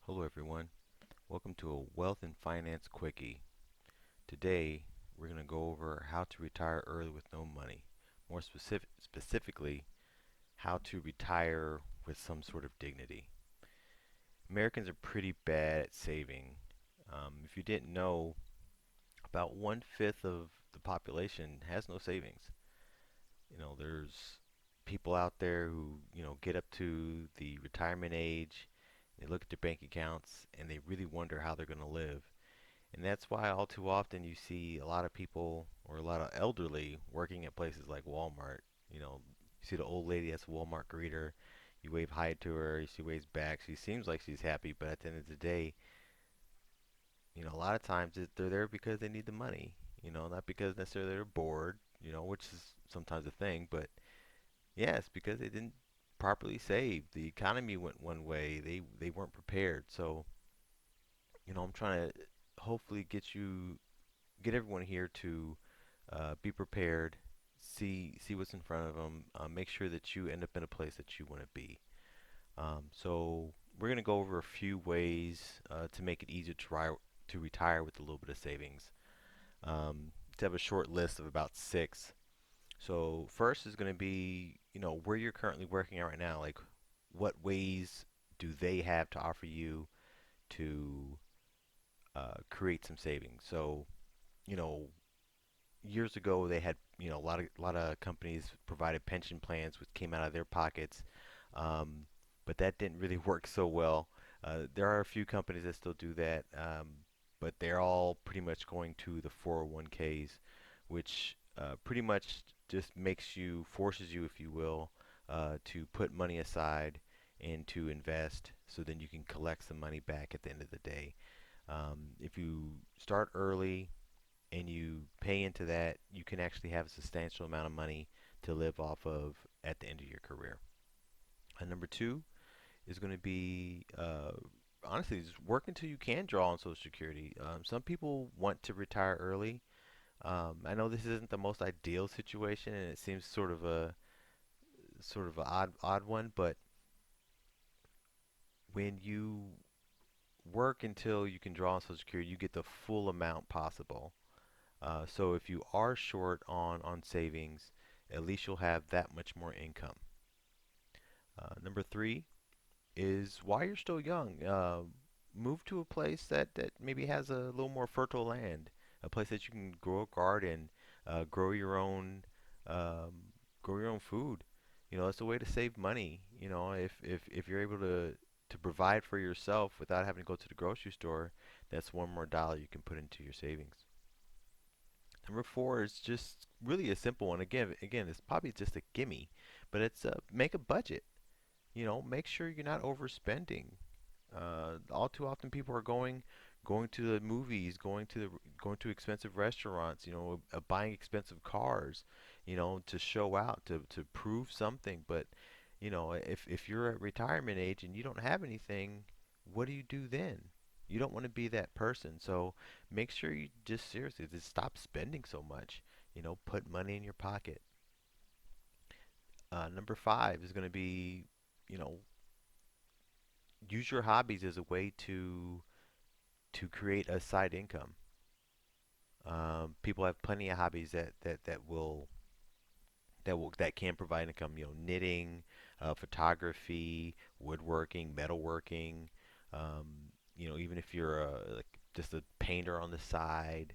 Hello everyone, welcome to a Wealth and Finance Quickie. Today we're going to go over how to retire early with no money. More specifically, how to retire with some sort of dignity. Americans are pretty bad at saving. If you didn't know, about 1/5 of the population has no savings. There's people out there who, get up to the retirement age, they look at their bank accounts, and they really wonder how they're going to live. And that's why all too often you see a lot of people or a lot of elderly working at places like Walmart. You see the old lady that's a Walmart greeter. You wave hi to her. She waves back. She seems like she's happy, but at the end of the day, a lot of times they're there because they need the money. Not because necessarily they're bored. Which is sometimes a thing, but yes, because they didn't properly save. The economy went one way. They weren't prepared. So, I'm trying to hopefully get everyone here to be prepared, see what's in front of them, make sure that you end up in a place that you want to be. So we're going to go over a few ways to make it easier to retire with a little bit of savings. To have a short list of about six. So first is going to be, where you're currently working at right now. Like, what ways do they have to offer you to create some savings? So, you know, years ago they had a lot of companies provided pension plans which came out of their pockets, um, but that didn't really work so well. There are a few companies that still do that, but they're all pretty much going to the 401ks, which pretty much just forces you, if you will, to put money aside and to invest so then you can collect some money back at the end of the day. If you start early and you pay into that, you can actually have a substantial amount of money to live off of at the end of your career. And number two is going to be honestly just work until you can draw on Social Security. Some people want to retire early. I know this isn't the most ideal situation, and it seems sort of a odd one, but when you work until you can draw on Social Security, you get the full amount possible. So if you are short on savings, at least you'll have that much more income. Number three is while you're still young, move to a place that maybe has a little more fertile land, a place that you can grow a garden, grow um, grow your own food. It's a way to save money. If you're able to provide for yourself without having to go to the grocery store, that's one more dollar you can put into your savings. Number four is just really a simple one. Again, it's probably just a gimme, but it's make a budget. Make sure you're not overspending. All too often, people are going to the movies, going to expensive restaurants. Buying expensive cars. To show out, to prove something. But if you're at retirement age and you don't have anything, what do you do then? You don't want to be that person. So make sure you just seriously just stop spending so much. Put money in your pocket. Number five is going to be, you know, use your hobbies as a way to create a side income. People have plenty of hobbies that can provide income. Knitting, photography, woodworking, metalworking. Even if you're like just a painter on the side.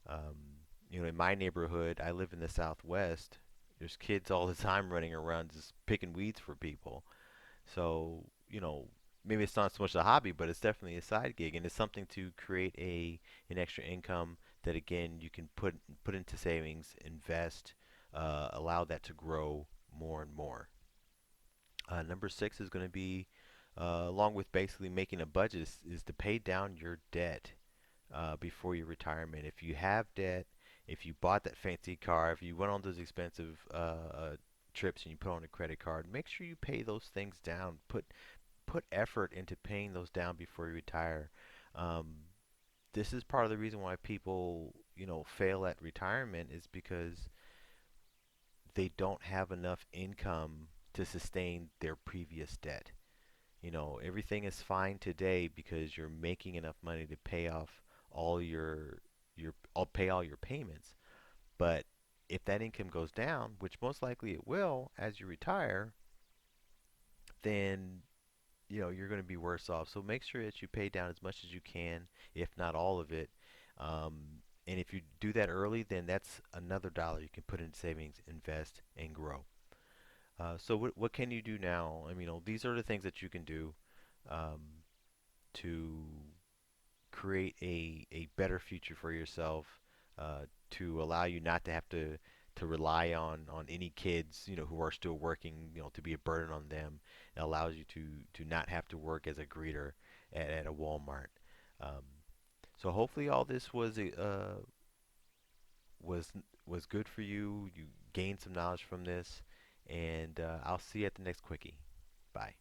Um, in my neighborhood, I live in the Southwest. There's kids all the time running around just picking weeds for people. So, maybe it's not so much a hobby, but it's definitely a side gig, and it's something to create an extra income that again you can put into savings, invest, allow that to grow more and more. Number six is going to be, along with basically making a budget, is to pay down your debt before your retirement. If you have debt, if you bought that fancy car, if you went on those expensive trips and you put on a credit card, make sure you pay those things down. Put effort into paying those down before you retire. Um, this is part of the reason why people, fail at retirement is because they don't have enough income to sustain their previous debt. Everything is fine today because you're making enough money to pay off all pay all your payments. But if that income goes down, which most likely it will as you retire, then you're going to be worse off. So make sure that you pay down as much as you can, if not all of it. Um, and if you do that early, then that's another dollar you can put in savings, invest, and grow. So what can you do now? I mean, these are the things that you can do um, to create a better future for yourself, to allow you not to have to rely on any kids, who are still working, to be a burden on them. It allows you to not have to work as a greeter at a Walmart. Um, so hopefully all this was was good for you. You gained some knowledge from this, and I'll see you at the next quickie. Bye.